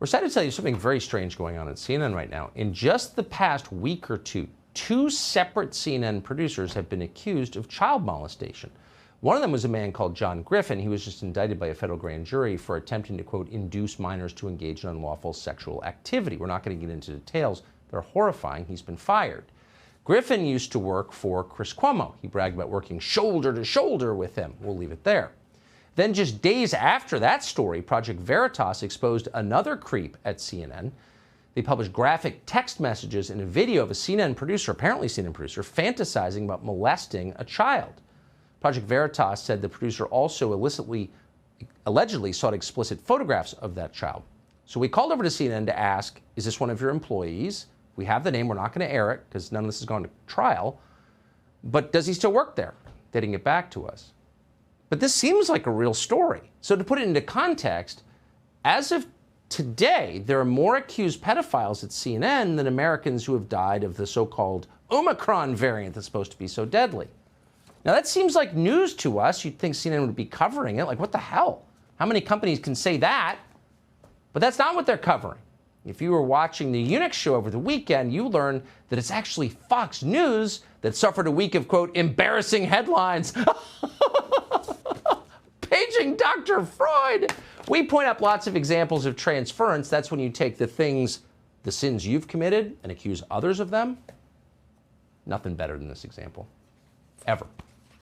We're sad to tell you something very strange going on at CNN right now. In just the past week or two, two separate CNN producers have been accused of child molestation. One of them was a man called John Griffin. He was just indicted by a federal grand jury for attempting to, quote, induce minors to engage in unlawful sexual activity. We're not going to get into details. They're horrifying. He's been fired. Griffin used to work for Chris Cuomo. He bragged about working shoulder to shoulder with him. We'll leave it there. Then just days after that story, Project Veritas exposed another creep at CNN. They published graphic text messages and a video of a CNN producer, apparently CNN producer, fantasizing about molesting a child. Project Veritas said the producer also allegedly sought explicit photographs of that child. So we called over to CNN to ask, is this one of your employees? We have the name. We're not going to air it because none of this has gone to trial. But does he still work there? They didn't get back to us. But this seems like a real story. So to put it into context, as of today, there are more accused pedophiles at CNN than Americans who have died of the so-called Omicron variant that's supposed to be so deadly. Now, that seems like news to us. You'd think CNN would be covering it. Like, what the hell? How many companies can say that? But that's not what they're covering. If you were watching the Unix show over the weekend, you learned that it's actually Fox News that suffered a week of, quote, embarrassing headlines. Paging Dr. Freud. We point up lots of examples of transference. That's when you take the sins you've committed and accuse others of them. Nothing better than this example, ever.